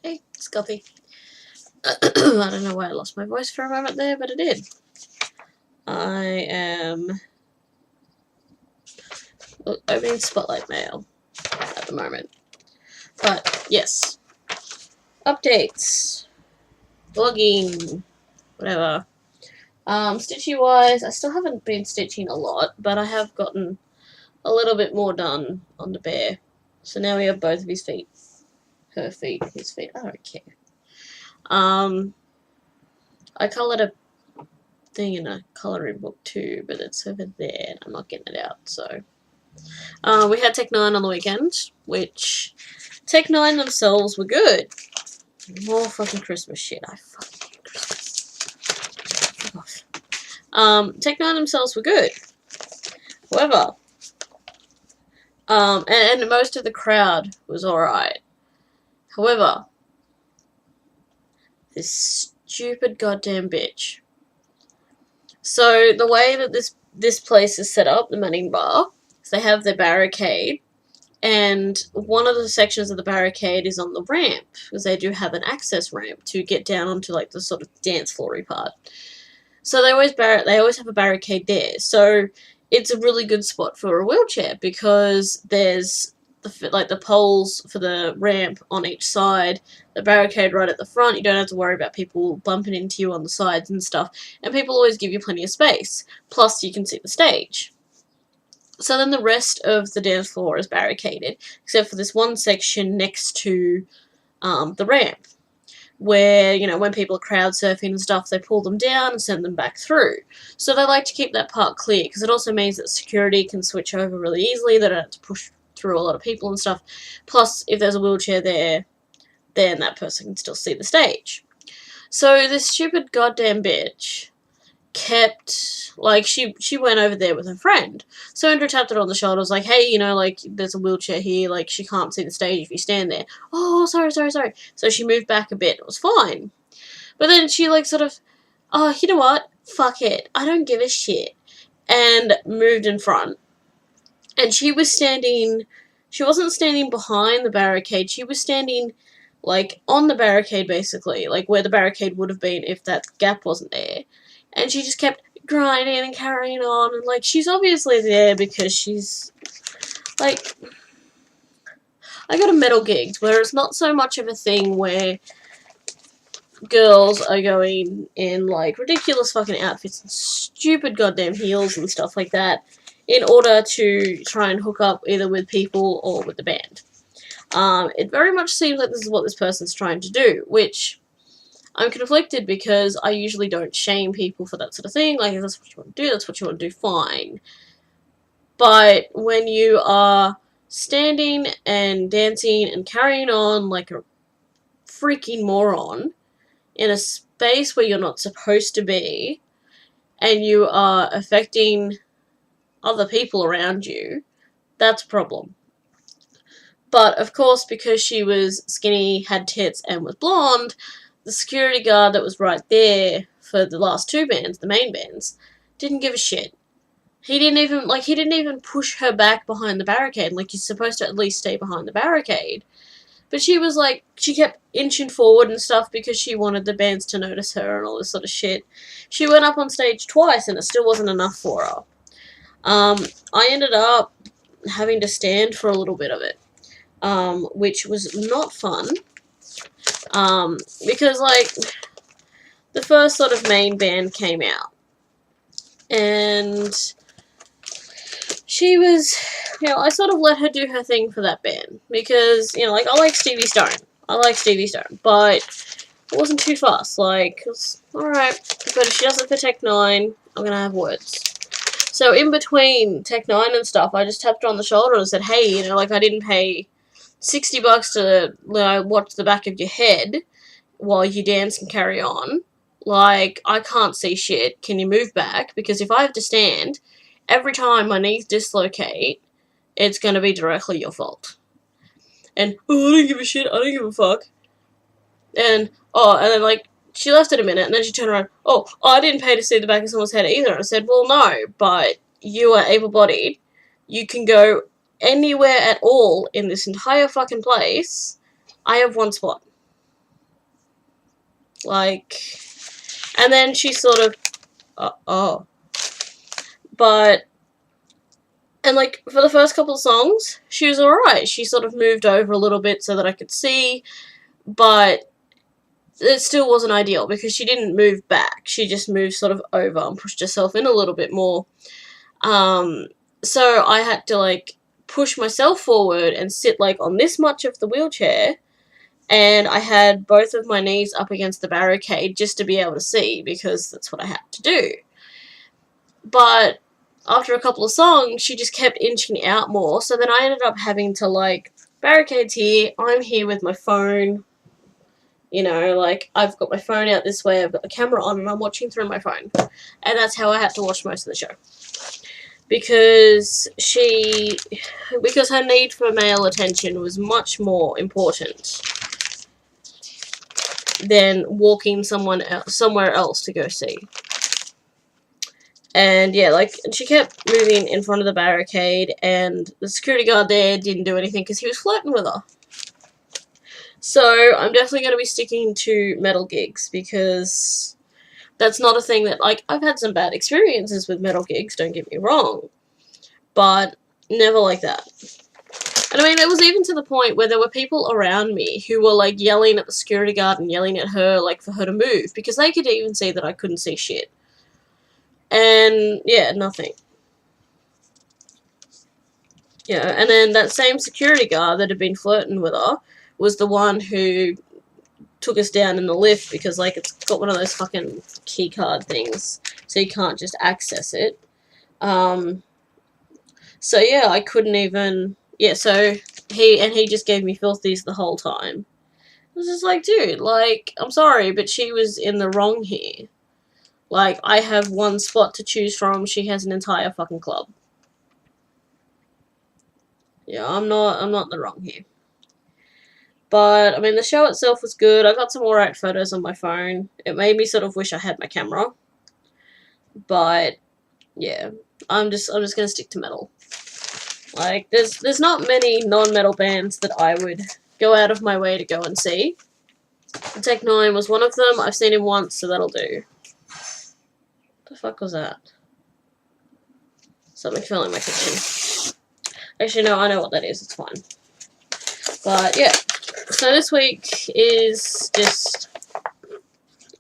Hey, Scotty. I don't know why I lost my voice for a moment there, but I did. I am opening Spotlight Mail at the moment. But, yes. Updates. Vlogging. Whatever. Stitchy-wise, I still haven't been stitching a lot, but I have gotten a little bit more done on the bear. So now we have both of his feet. Her feet, his feet. I don't care. I coloured a thing in a colouring book too, but it's over there and I'm not getting it out, so. We had Tech 9 on the weekend, which Tech 9 themselves were good. More fucking Christmas shit. I fucking hate Christmas. Fuck off. Tech 9 themselves were good. However, and most of the crowd was alright. However, this stupid goddamn bitch. So the way that this place is set up, the Manning Bar, is they have their barricade, and one of the sections of the barricade is on the ramp, because they do have an access ramp to get down onto like the sort of dance floory part. So they always have a barricade there. So it's a really good spot for a wheelchair because there's the poles for the ramp on each side, the barricade right at the front. You don't have to worry about people bumping into you on the sides and stuff, and people always give you plenty of space. Plus, you can see the stage. So then the rest of the dance floor is barricaded, except for this one section next to the ramp, where, you know, when people are crowd surfing and stuff, they pull them down and send them back through. So they like to keep that part clear, because it also means that security can switch over really easily. They don't have to push through a lot of people and stuff. Plus, if there's a wheelchair there, then that person can still see the stage. So this stupid goddamn bitch kept, like, she went over there with her friend. So Andrew tapped her on the shoulder, was like, hey, you know, like, there's a wheelchair here, like, she can't see the stage if you stand there. Oh, sorry. So she moved back a bit, it was fine. But then she, like, sort of, oh, you know what, fuck it, I don't give a shit, and moved in front. And she wasn't standing behind the barricade, she was standing, like, on the barricade, basically, like, where the barricade would have been if that gap wasn't there. And she just kept grinding and carrying on, and, like, she's obviously there because she's, like, I go to metal gigs where it's not so much of a thing where girls are going in, like, ridiculous fucking outfits and stupid goddamn heels and stuff like that in order to try and hook up either with people or with the band. It very much seems like this is what this person's trying to do, which I'm conflicted because I usually don't shame people for that sort of thing. Like, if that's what you want to do, that's what you want to do, fine. But when you are standing and dancing and carrying on like a freaking moron in a space where you're not supposed to be, and you are affecting other people around you, that's a problem. But, of course, because she was skinny, had tits, and was blonde, the security guard that was right there for the last two bands, the main bands, didn't give a shit. He didn't even push her back behind the barricade. Like, you're supposed to at least stay behind the barricade. But she was like, she kept inching forward and stuff because she wanted the bands to notice her and all this sort of shit. She went up on stage twice and it still wasn't enough for her. I ended up having to stand for a little bit of it, which was not fun. Because, like, the first sort of main band came out, and she was, you know, I sort of let her do her thing for that band, because, you know, like, I like Stevie Stone, but it wasn't too fast, like, alright, but if she does it for Tech 9, I'm gonna have words. So in between Tech 9 and stuff, I just tapped her on the shoulder and said, hey, you know, like, I didn't pay $60 to, you know, watch the back of your head while you dance and carry on. Like, I can't see shit. Can you move back? Because if I have to stand, every time my knees dislocate, it's going to be directly your fault. And, oh, I don't give a shit. I don't give a fuck. And then, like, she left in a minute, and then she turned around, I didn't pay to see the back of someone's head either. And I said, well, no, but you are able-bodied. You can go anywhere at all in this entire fucking place. I have one spot. Like, and then she sort of, but, and like, for the first couple of songs, she was alright. She sort of moved over a little bit so that I could see, but it still wasn't ideal because she didn't move back. She just moved sort of over and pushed herself in a little bit more. So I had to, like, push myself forward and sit, like, on this much of the wheelchair, and I had both of my knees up against the barricade just to be able to see, because that's what I had to do. But after a couple of songs, she just kept inching out more, so then I ended up having to, like, barricades here, I'm here with my phone, you know, like, I've got my phone out this way, I've got the camera on, and I'm watching through my phone. And that's how I had to watch most of the show. Because her need for male attention was much more important than walking somewhere else to go see. And yeah, like, she kept moving in front of the barricade, and the security guard there didn't do anything because he was flirting with her. So I'm definitely going to be sticking to metal gigs, because that's not a thing that, like, I've had some bad experiences with metal gigs, don't get me wrong, but never like that. And I mean, it was even to the point where there were people around me who were, like, yelling at the security guard and yelling at her, like, for her to move, because they could even see that I couldn't see shit. And, yeah, nothing. Yeah, and then that same security guard that had been flirting with her was the one who took us down in the lift, because, like, it's got one of those fucking key card things, so you can't just access it. So yeah, I couldn't even, yeah, so he just gave me filthies the whole time. I was just like, dude, like, I'm sorry, but she was in the wrong here. Like, I have one spot to choose from, she has an entire fucking club. Yeah, I'm not the wrong here. But, I mean, the show itself was good. I got some alright photos on my phone. It made me sort of wish I had my camera. But, yeah, I'm just gonna stick to metal. Like, there's not many non-metal bands that I would go out of my way to go and see. Tech 9 was one of them. I've seen him once, so that'll do. What the fuck was that? Something fell in my kitchen. Actually, no, I know what that is. It's fine. But, yeah. So this week is just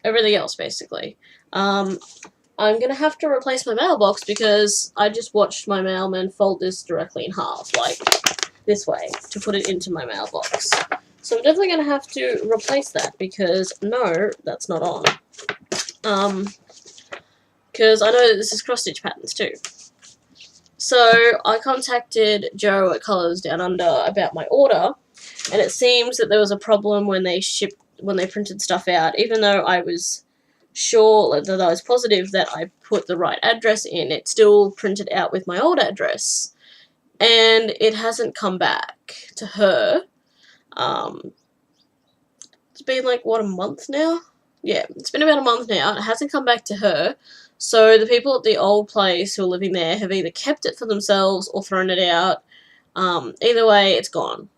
everything else, basically. I'm gonna have to replace my mailbox because I just watched my mailman fold this directly in half, like this way, to put it into my mailbox. So I'm definitely gonna have to replace that because no, that's not on. Because I know that this is cross-stitch patterns too. So I contacted Joe at Colours Down Under about my order, and it seems that there was a problem when they printed stuff out, even though I was sure that I was positive that I put the right address in, it still printed out with my old address. And it hasn't come back to her. It's been like, what, a month now? Yeah, it's been about a month now. It hasn't come back to her. So the people at the old place who are living there have either kept it for themselves or thrown it out. Either way, it's gone.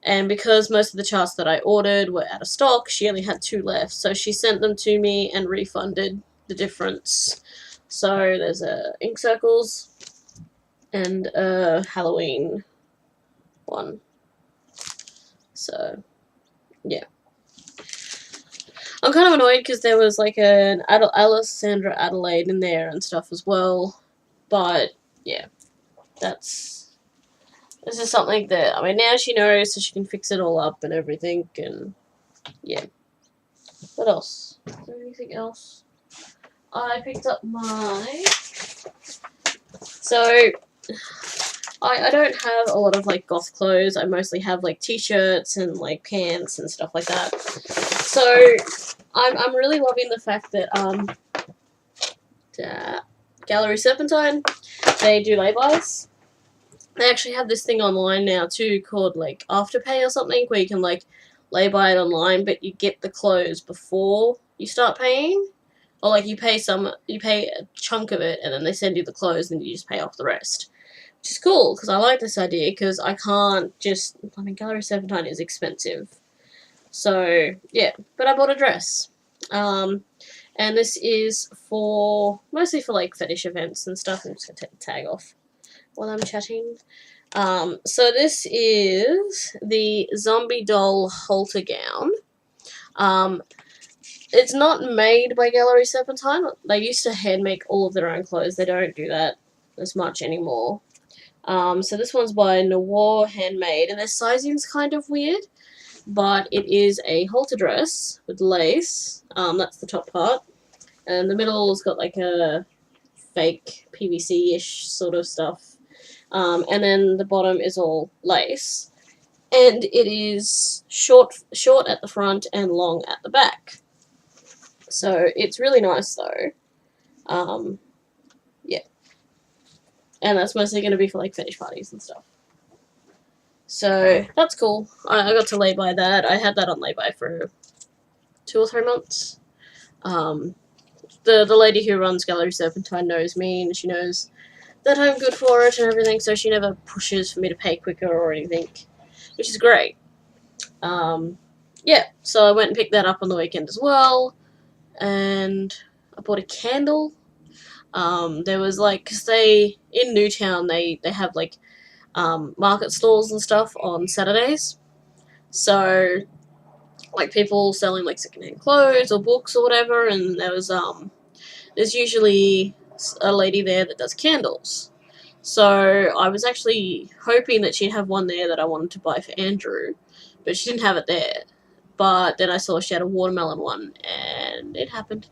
And because most of the charts that I ordered were out of stock, she only had 2 left. So she sent them to me and refunded the difference. So there's ink circles and a Halloween one. So, yeah. I'm kind of annoyed because there was like an Alessandra Adelaide in there and stuff as well. But, yeah. This is something that, I mean, now she knows, so she can fix it all up and everything, and, yeah. What else? Is there anything else? I picked up my... So, I don't have a lot of, like, goth clothes. I mostly have, like, t-shirts and, like, pants and stuff like that. So, I'm really loving the fact that, Gallery Serpentine, they do lay-bys. They actually have this thing online now too called like Afterpay or something, where you can like lay by it online, but you get the clothes before you start paying, or like you pay a chunk of it and then they send you the clothes and you just pay off the rest, which is cool because I like this idea because I can't just, I mean, Gallery 79 is expensive, so yeah. But I bought a dress And this is for mostly for like fetish events and stuff. I'm just gonna take the tag off while I'm chatting. So this is the zombie doll halter gown. It's not made by Gallery Serpentine. They used to hand make all of their own clothes. They don't do that as much anymore. So this one's by Noir Handmade, and their sizing's kind of weird, but it is a halter dress with lace. That's the top part, and the middle's got like a fake PVC-ish sort of stuff. And then the bottom is all lace, and it is short at the front and long at the back. So it's really nice though. Yeah. And that's mostly going to be for like fetish parties and stuff. So that's cool. I got to lay by that. I had that on lay by for 2 or 3 months. The lady who runs Gallery Serpentine knows me, and she knows that I'm good for it and everything, so she never pushes for me to pay quicker or anything, which is great. Yeah, so I went and picked that up on the weekend as well, and I bought a candle. There was like, because in Newtown, they have like market stalls and stuff on Saturdays, so like people selling like secondhand clothes or books or whatever, and there's usually a lady there that does candles. So I was actually hoping that she'd have one there that I wanted to buy for Andrew, but she didn't have it there. But then I saw she had a watermelon one, and it happened.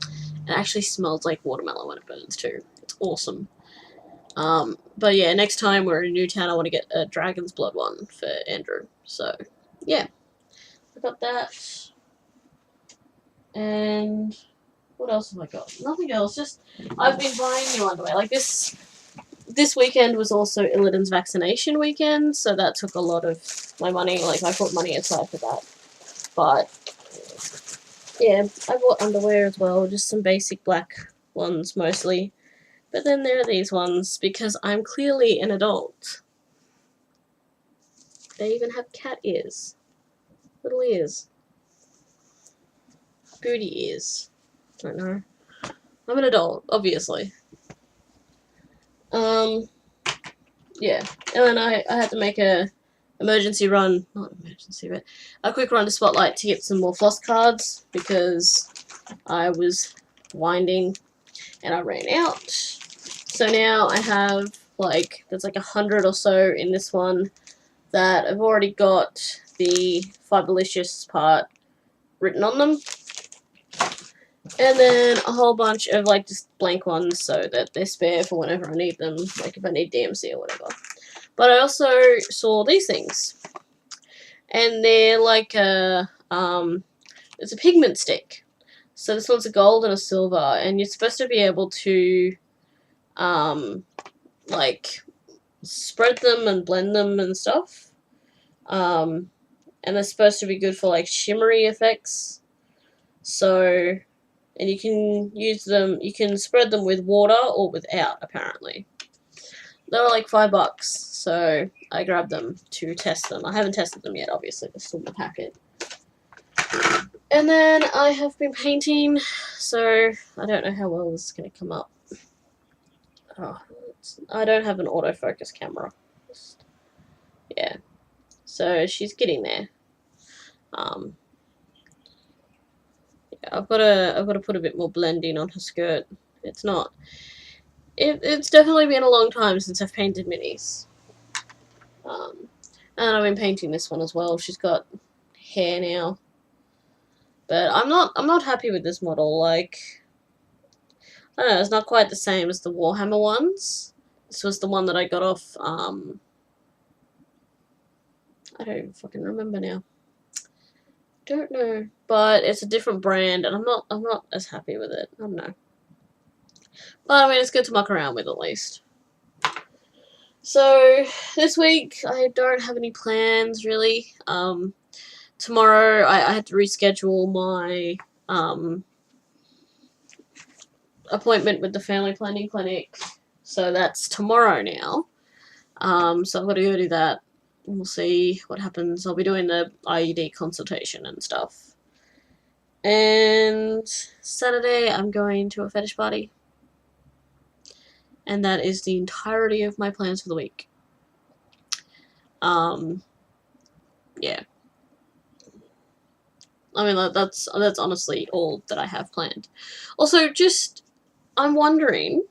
It actually smells like watermelon when it burns too. It's awesome. But yeah, next time we're in Newtown, I want to get a dragon's blood one for Andrew. So yeah, I got that. And what else have I got? Nothing else. Just I've been buying new underwear. Like this weekend was also Illidan's vaccination weekend, so that took a lot of my money. Like I put money aside for that. But yeah, I bought underwear as well, just some basic black ones mostly. But then there are these ones because I'm clearly an adult. They even have cat ears. Little ears. Booty ears. Don't know. I'm an adult, obviously. Yeah. And then I had to make a emergency run. Not emergency, but a quick run to Spotlight to get some more floss cards because I was winding and I ran out. So now I have there's like 100 or so in this one that I've already got the Fiberlicious part written on them. And then a whole bunch of just blank ones so that they're spare for whenever I need them, like if I need DMC or whatever. But I also saw these things. And they're like it's a pigment stick. So this one's a gold and a silver, and you're supposed to be able to spread them and blend them and stuff. And they're supposed to be good for shimmery effects. So, and you can use them, you can spread them with water or without, apparently. They were like $5, so I grabbed them to test them. I haven't tested them yet, obviously, they're still in the packet. And then I have been painting, so I don't know how well this is going to come up. Oh, I don't have an autofocus camera. Yeah, so she's getting there. Yeah, I've got to put a bit more blending on her skirt. It's definitely been a long time since I've painted minis. And I've been painting this one as well. She's got hair now. But I'm not happy with this model. I don't know, it's not quite the same as the Warhammer ones. This was the one that I got off, I don't even fucking remember now. Don't know. But it's a different brand, and I'm not as happy with it. I don't know. But I mean, it's good to muck around with at least. So, this week, I don't have any plans, really. Tomorrow, I had to reschedule my, appointment with the family planning clinic. So that's tomorrow now. So I've got to go do that. We'll see what happens. I'll be doing the IUD consultation and stuff. And Saturday, I'm going to a fetish party. And that is the entirety of my plans for the week. Yeah. I mean, that's honestly all that I have planned. Also, just, I'm wondering,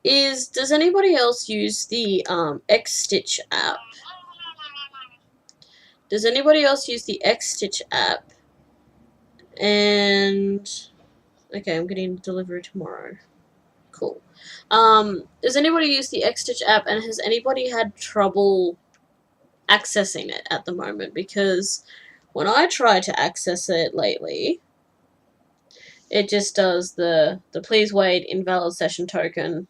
does anybody else use the X-Stitch app? Does anybody else use the X-Stitch app? And, okay, I'm getting delivery tomorrow. Cool. Does anybody use the X-Stitch app, and has anybody had trouble accessing it at the moment? Because when I try to access it lately, it just does the please wait, invalid session token.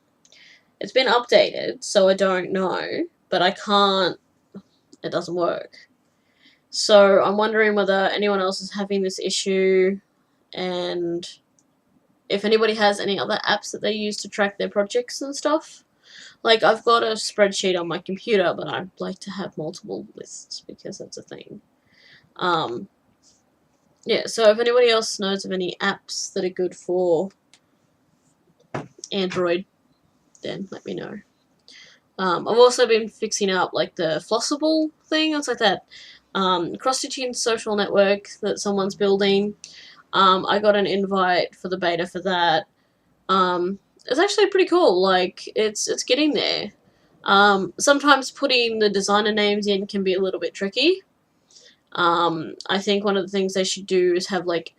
It's been updated, so I don't know, but I can't, it doesn't work. So I'm wondering whether anyone else is having this issue, and if anybody has any other apps that they use to track their projects and stuff. Like, I've got a spreadsheet on my computer, but I'd like to have multiple lists, because that's a thing. Yeah, so if anybody else knows of any apps that are good for Android, then let me know. I've also been fixing up, like, the Flossable thing. It's like that cross-stitching social network that someone's building. I got an invite for the beta for that. It's actually pretty cool. Like, it's getting there. Sometimes putting the designer names in can be a little bit tricky. I think one of the things they should do is have, like,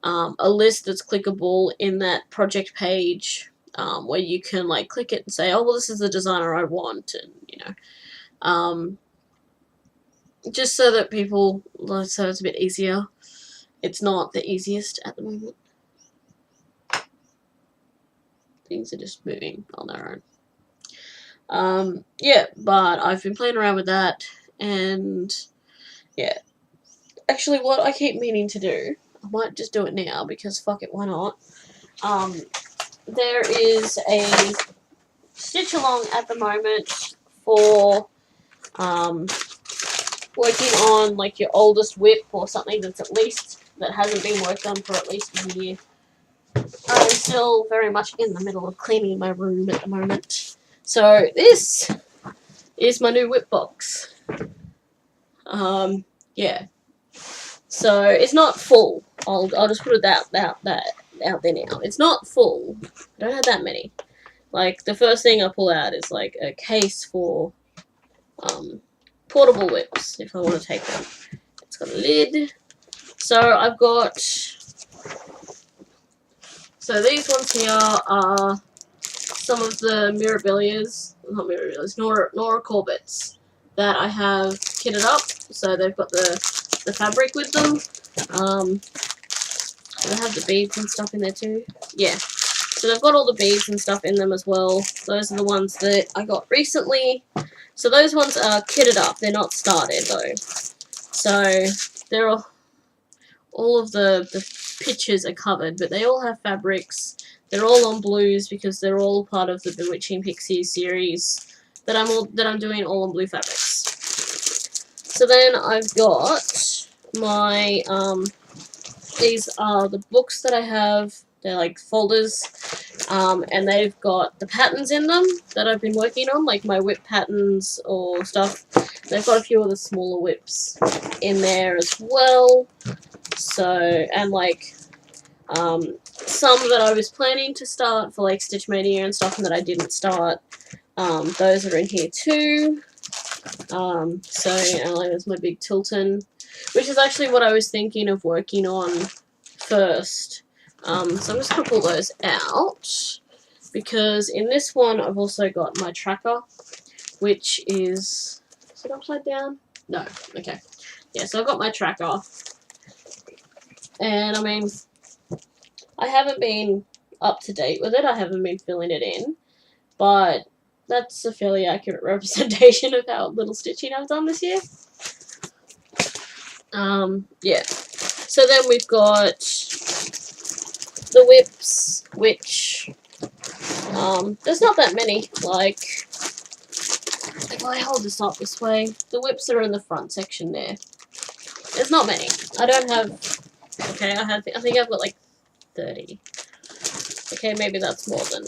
a list that's clickable in that project page, where you can, like, click it and say, oh, well, this is the designer I want, and, you know, just so that people, so it's a bit easier. It's not the easiest at the moment. Things are just moving on their own. Yeah, but I've been playing around with that, and yeah. Actually, what I keep meaning to do, I might just do it now, because fuck it, why not? There is a stitch along at the moment for working on, like, your oldest WIP, or something that hasn't been worked on for at least a year. I'm still very much in the middle of cleaning my room at the moment. So this is my new WIP box. Yeah. So it's not full. I'll just put it out there now. It's not full. I don't have that many. Like, the first thing I pull out is, like, a case for portable WIPs, if I want to take them. It's got a lid. So I've got, so these ones here are some of the Nora Corbett's that I have kitted up. So they've got the fabric with them. They have the beads and stuff in there too. Yeah. So they've got all the beads and stuff in them as well. Those are the ones that I got recently. So those ones are kitted up. They're not started though. So they're all of the pictures are covered, but they all have fabrics. They're all on blues because they're all part of the Bewitching Pixies series that I'm doing all on blue fabrics. So then I've got my these are the books that I have. They're like folders, and they've got the patterns in them that I've been working on, like my WIP patterns or stuff. They've got a few of the smaller WIPs in there as well. So, and like some that I was planning to start for like Stitch Mania and stuff, and that I didn't start. Those are in here too. So, and like, there's my big Tilton, which is actually what I was thinking of working on first. So I'm just going to pull those out, because in this one I've also got my tracker, which is it upside down? No, okay. Yeah, so I've got my tracker, and I mean, I haven't been up to date with it, I haven't been filling it in, but that's a fairly accurate representation of how little stitching I've done this year. Yeah. So then we've got the WIPs, which, there's not that many. Like, if I hold this up this way, the WIPs are in the front section there. There's not many. I don't have Okay, I think I've got like 30. Okay, maybe that's more than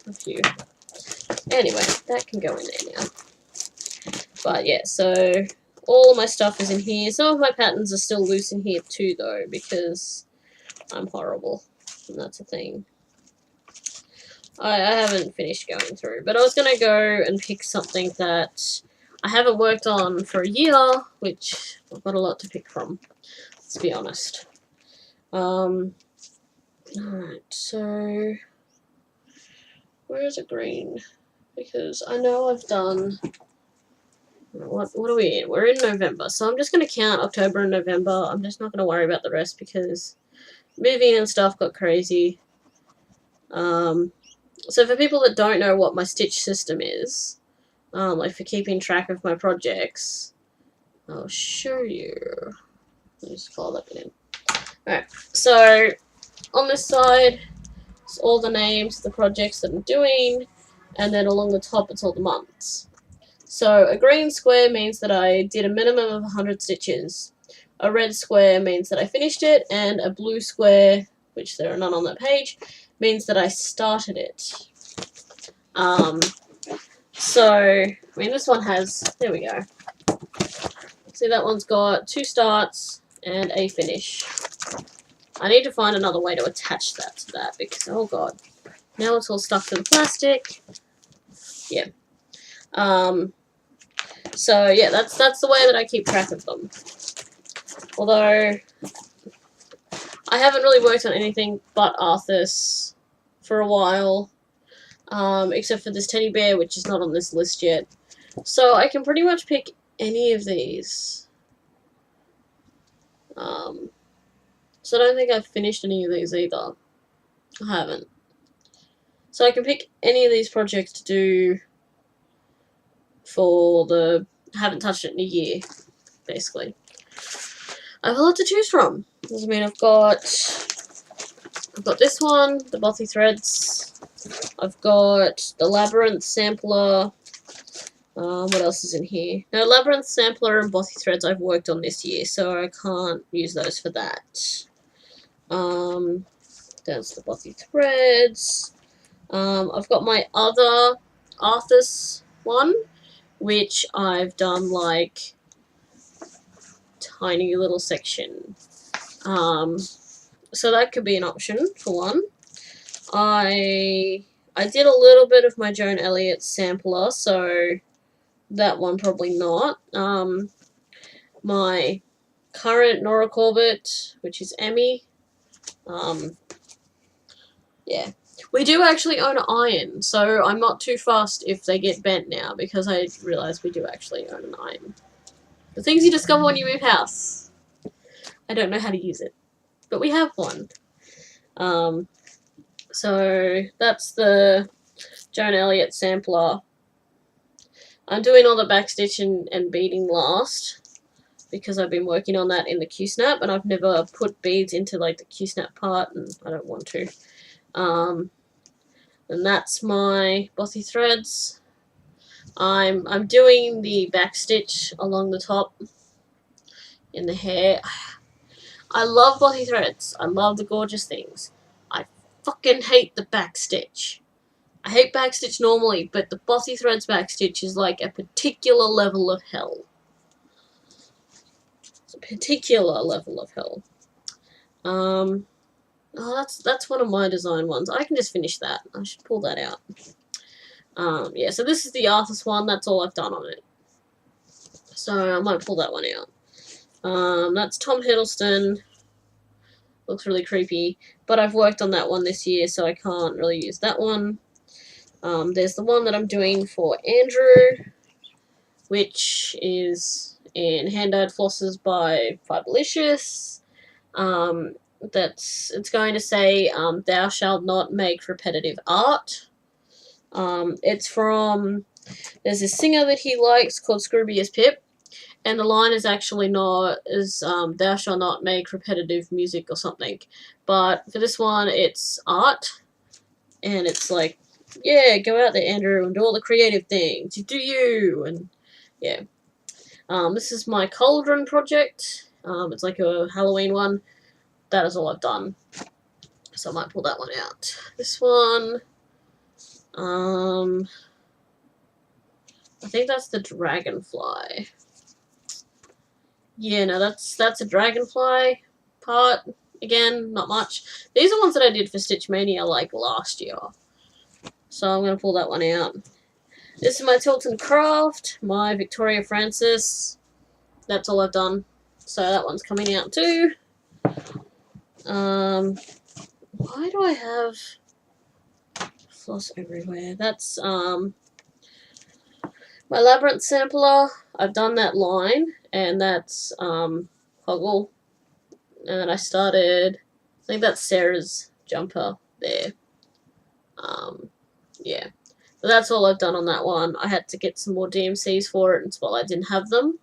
a few. Anyway, that can go in there now. But yeah, so all of my stuff is in here. Some of my patterns are still loose in here too, though, because I'm horrible, and that's a thing. I haven't finished going through, but I was going to go and pick something that I haven't worked on for a year, which I've got a lot to pick from, let's be honest. Alright, so where is it green? Because I know I've done... What are we in? We're in November, so I'm just going to count October and November. I'm just not going to worry about the rest because moving and stuff got crazy. So for people that don't know what my stitch system is, like for keeping track of my projects, I'll show you. Let me just follow that bit in. Alright, so on this side, it's all the names of the projects that I'm doing, and then along the top it's all the months. So a green square means that I did a minimum of 100 stitches. A red square means that I finished it, and a blue square, which there are none on that page, means that I started it. So, I mean, this one has, there we go. See, that one's got 2 starts and a finish. I need to find another way to attach that to that because, oh god, now it's all stuck to the plastic. Yeah. So yeah, that's the way that I keep track of them. Although I haven't really worked on anything but Arthas for a while, except for this teddy bear, which is not on this list yet. So I can pretty much pick any of these. So I don't think I've finished any of these either. I haven't. So I can pick any of these projects to do for the... haven't touched it in a year, basically. I have a lot to choose from. I mean, I've got this one, the Bothy Threads. I've got the Labyrinth Sampler. What else is in here? No, Labyrinth Sampler and Bothy Threads I've worked on this year, so I can't use those for that. There's the Bothy Threads. I've got my other Arthas one, which I've done like tiny little section. So that could be an option for one. I did a little bit of my Joan Elliott sampler, so that one probably not. My current Nora Corbett, which is Emmy. Yeah. We do actually own an iron, so I'm not too fussed if they get bent now, because I realise we do actually own an iron. The things you discover when you move house. I don't know how to use it, but we have one. So that's the Joan Elliott sampler. I'm doing all the backstitch and beading last, because I've been working on that in the Q-snap, and I've never put beads into like the Q-snap part, and I don't want to. And that's my Bothy Threads. I'm doing the backstitch along the top in the hair. I love Bothy Threads. I love the gorgeous things. I fucking hate the backstitch. I hate backstitch normally, but the Bothy Threads backstitch is like a particular level of hell. It's a particular level of hell. Oh, that's one of my design ones. I can just finish that. I should pull that out. Yeah, so this is the Arthas one. That's all I've done on it. So I might pull that one out. That's Tom Hiddleston. Looks really creepy. But I've worked on that one this year, so I can't really use that one. There's the one that I'm doing for Andrew, which is in Hand-Dyed Flosses by Fiberlicious. It's going to say, thou shalt not make repetitive art. It's from, there's this singer that he likes called Scroobius Pip, and the line is actually not as, thou shalt not make repetitive music or something, but for this one it's art, and it's like, yeah, go out there, Andrew, and do all the creative things, you do you, and yeah. This is my Cauldron project. It's like a Halloween one. that is all I've done. So I might pull that one out. This one, I think that's the dragonfly. Yeah, no, that's a dragonfly part. Again, not much. These are ones that I did for Stitch Mania like last year. So I'm going to pull that one out. This is my Tilton Craft, my Victoria Francis. That's all I've done. So that one's coming out too. Why do I have floss everywhere? That's my Labyrinth Sampler. I've done that line, and that's Hoggle. And then I started, I think that's Sarah's jumper there. Yeah. So that's all I've done on that one. I had to get some more DMCs for it, and Spotlight didn't have them.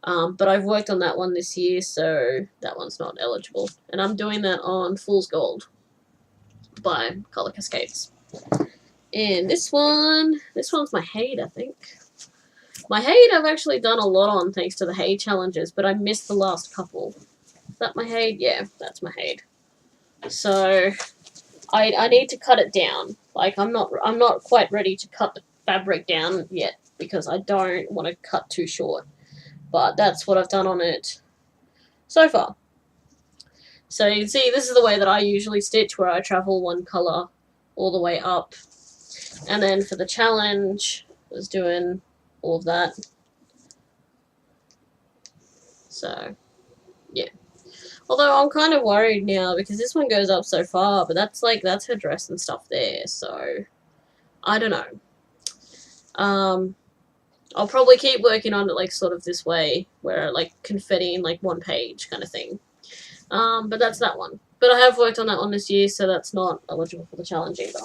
But I've worked on that one this year, so that one's not eligible. And I'm doing that on Fool's Gold by Colour Cascades. And this one's my Hade, I think. My Hade I've actually done a lot on thanks to the Hade challenges, but I missed the last couple. Is that my Hade? Yeah, that's my Hade. So I need to cut it down. Like I'm not quite ready to cut the fabric down yet because I don't want to cut too short. But that's what I've done on it so far. So you can see this is the way that I usually stitch, where I travel one colour all the way up. And then for the challenge, I was doing all of that. So, yeah. Although I'm kind of worried now because this one goes up so far, but that's her dress and stuff there, so I don't know. I'll probably keep working on it like sort of this way, where like confetti in like one page kind of thing. But that's that one. But I have worked on that one this year, so that's not eligible for the challenge either.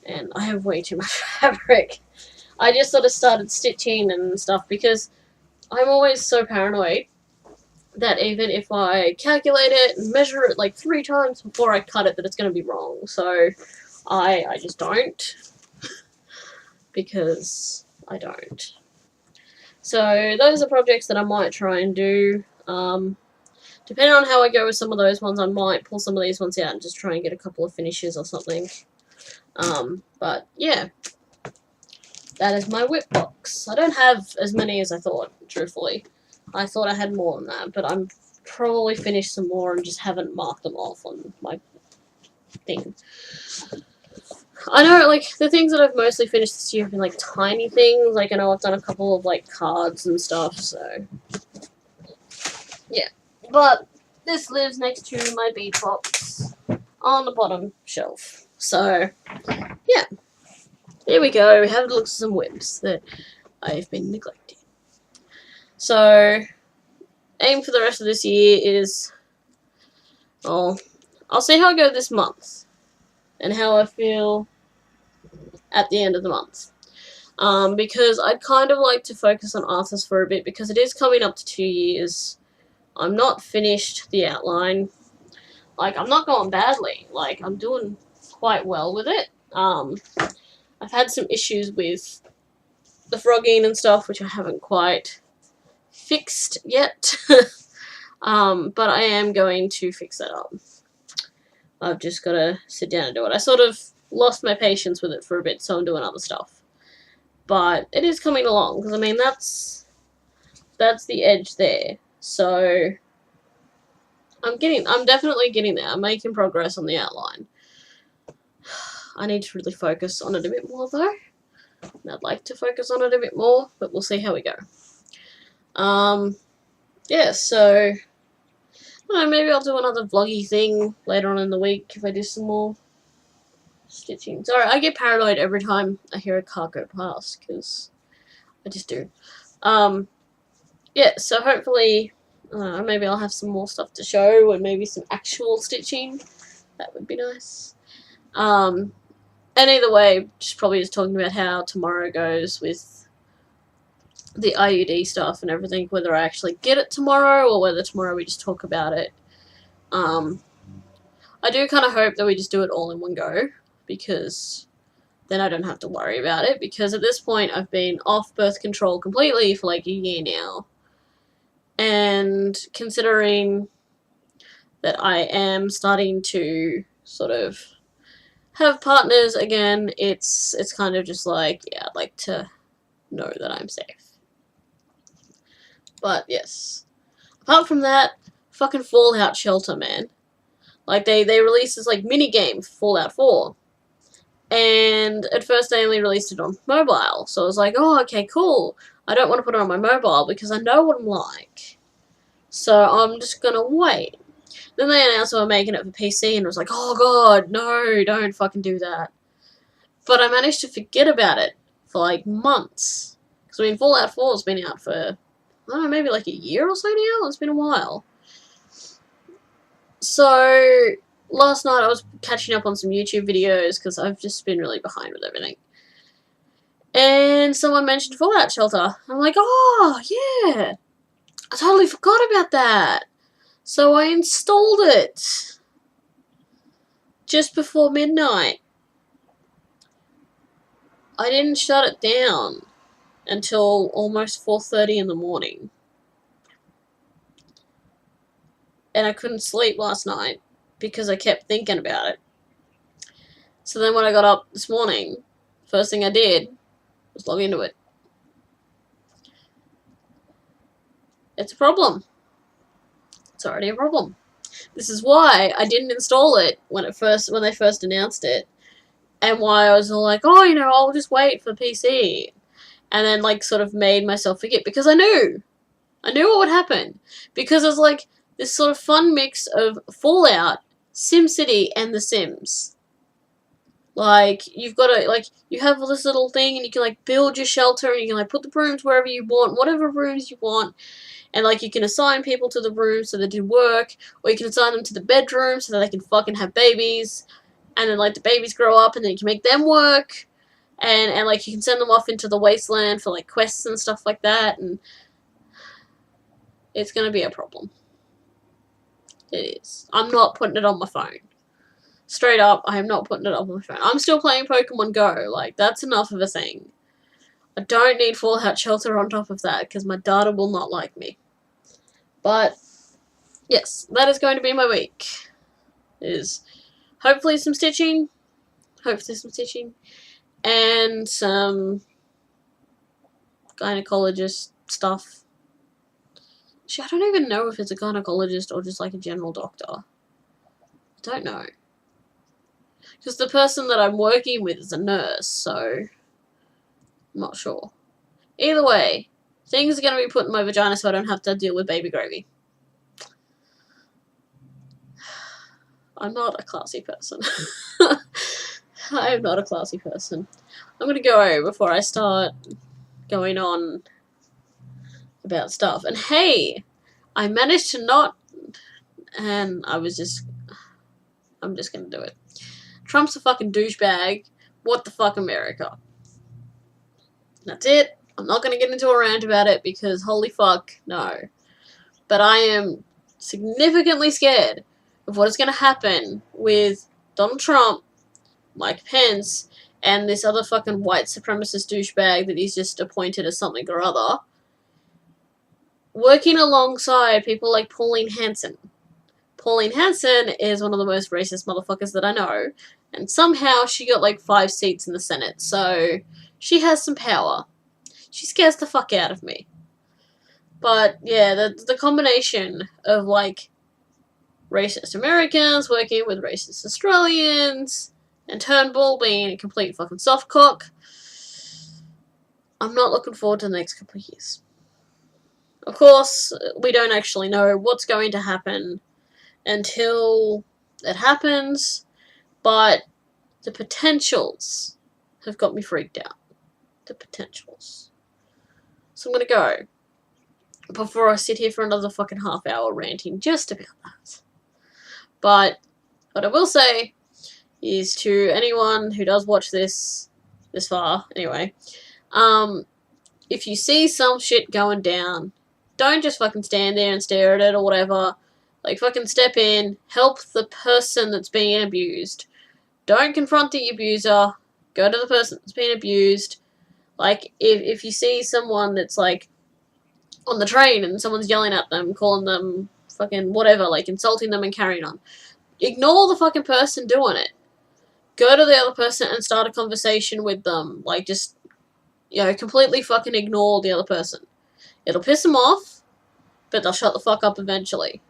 And I have way too much fabric. I just sort of started stitching and stuff because I'm always so paranoid that even if I calculate it and measure it like 3 times before I cut it, that it's going to be wrong. So I just don't, because I don't. So those are projects that I might try and do. Depending on how I go with some of those ones, I might pull some of these ones out and just try and get a couple of finishes or something. But yeah, that is my WIP box. I don't have as many as I thought, truthfully. I thought I had more than that, but I'm probably finished some more and just haven't marked them off on my thing. I know, like, the things that I've mostly finished this year have been, like, tiny things. Like, I know I've done a couple of, like, cards and stuff, so yeah. But this lives next to my bead box on the bottom shelf. So, yeah. There we go. We have a look at some WIPs that I've been neglecting. So, aim for the rest of this year is, I'll see how I go this month and how I feel at the end of the month. Because I'd kind of like to focus on Arthas for a bit, because it is coming up to 2 years. I'm not finished the outline. Like, I'm not going badly. Like, I'm doing quite well with it. I've had some issues with the frogging and stuff, which I haven't quite fixed yet. But I am going to fix that up. I've just got to sit down and do it. I sort of lost my patience with it for a bit, so I'm doing other stuff. But it is coming along, because I mean that's the edge there. So I'm definitely getting there. I'm making progress on the outline. I need to really focus on it a bit more though. And I'd like to focus on it a bit more, but we'll see how we go. Yeah, so I don't know, maybe I'll do another vloggy thing later on in the week if I do some more stitching. Sorry, I get paranoid every time I hear a car go past, because I just do. Yeah, so hopefully, maybe I'll have some more stuff to show, and maybe some actual stitching. That would be nice. And either way, just probably just talking about how tomorrow goes with the IUD stuff and everything, whether I actually get it tomorrow, or whether tomorrow we just talk about it. I do kind of hope that we just do it all in one go, because then I don't have to worry about it, because at this point I've been off birth control completely for like a year now. And considering that I am starting to sort of have partners again, it's kind of just like, yeah, I'd like to know that I'm safe. But yes. Apart from that, fucking Fallout Shelter, man. Like, they released this, like, mini-game for Fallout 4. And at first they only released it on mobile. So I was like, oh, okay, cool. I don't want to put it on my mobile because I know what I'm like. So I'm just gonna wait. Then they announced they were making it for PC and I was like, oh god, no, don't fucking do that. But I managed to forget about it for like months. Because I mean, Fallout 4 has been out for, I don't know, maybe like a year or so now? It's been a while. So last night I was catching up on some YouTube videos because I've just been really behind with everything. And someone mentioned Fallout Shelter. I'm like, oh, yeah. I totally forgot about that. So I installed it just before midnight. I didn't shut it down until almost 4:30 in the morning. And I couldn't sleep last night because I kept thinking about it. So then when I got up this morning, first thing I did was log into it. It's a problem. It's already a problem. This is why I didn't install it when they first announced it. And why I was all like, oh, you know, I'll just wait for PC. And then, like, sort of made myself forget. Because I knew. I knew what would happen. Because it was, like, this sort of fun mix of Fallout, SimCity, and The Sims. Like, you've got to, like, you have this little thing and you can, like, build your shelter and you can, like, put the rooms wherever you want, whatever rooms you want. And, like, you can assign people to the rooms so they do work. Or you can assign them to the bedroom so that they can fucking have babies. And then, like, the babies grow up and then you can make them work. And like, you can send them off into the wasteland for, like, quests and stuff like that. And it's going to be a problem. It is. I'm not putting it on my phone. Straight up, I am not putting it on my phone. I'm still playing Pokemon Go. Like, that's enough of a thing. I don't need Fallout Shelter on top of that, because my data will not like me. But, yes, that is going to be my week. Is hopefully some stitching. And some gynecologist stuff. Actually, I don't even know if it's a gynecologist or just like a general doctor. I don't know. Because the person that I'm working with is a nurse, so I'm not sure. Either way, things are going to be put in my vagina so I don't have to deal with baby gravy. I'm not a classy person. I am not a classy person. I'm going to go before I start going on about stuff. And hey, I managed to not... And I'm just going to do it. Trump's a fucking douchebag. What the fuck, America? That's it. I'm not going to get into a rant about it because holy fuck, no. But I am significantly scared of what is going to happen with Donald Trump, Mike Pence, and this other fucking white supremacist douchebag that he's just appointed as something or other, working alongside people like Pauline Hanson. Pauline Hanson is one of the most racist motherfuckers that I know, and somehow she got like 5 seats in the Senate, so she has some power. She scares the fuck out of me. But yeah, the combination of like racist Americans working with racist Australians, and Turnbull being a complete fucking softcock, I'm not looking forward to the next couple of years. Of course, we don't actually know what's going to happen until it happens, but the potentials have got me freaked out. The potentials. So I'm gonna go before I sit here for another fucking half hour ranting just about that. But what I will say is to anyone who does watch this far, anyway, if you see some shit going down, don't just fucking stand there and stare at it or whatever. Like, fucking step in, help the person that's being abused. Don't confront the abuser. Go to the person that's being abused. Like, if you see someone that's, like, on the train and someone's yelling at them, calling them fucking whatever, like insulting them and carrying on. Ignore the fucking person doing it. Go to the other person and start a conversation with them. Like, just, completely fucking ignore the other person. It'll piss them off, but they'll shut the fuck up eventually.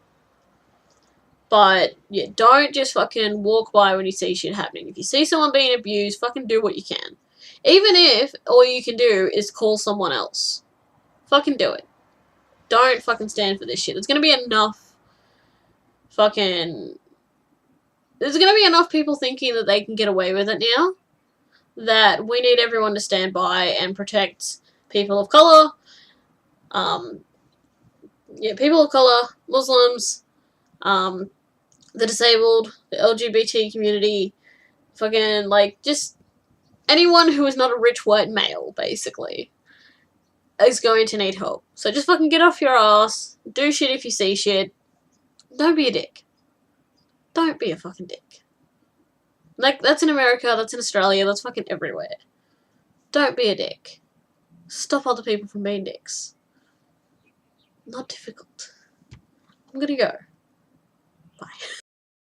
But, yeah, don't just fucking walk by when you see shit happening. If you see someone being abused, fucking do what you can. Even if all you can do is call someone else. Fucking do it. Don't fucking stand for this shit. There's gonna be enough fucking... There's gonna be enough people thinking that they can get away with it now, that we need everyone to stand by and protect people of colour, people of colour, Muslims, the disabled, the LGBT community, fucking, like, just anyone who is not a rich white male, basically, is going to need help. So just fucking get off your ass, do shit if you see shit, don't be a dick. Don't be a fucking dick. Like, that's in America, that's in Australia, that's fucking everywhere. Don't be a dick. Stop other people from being dicks. Not difficult. I'm gonna go. Bye.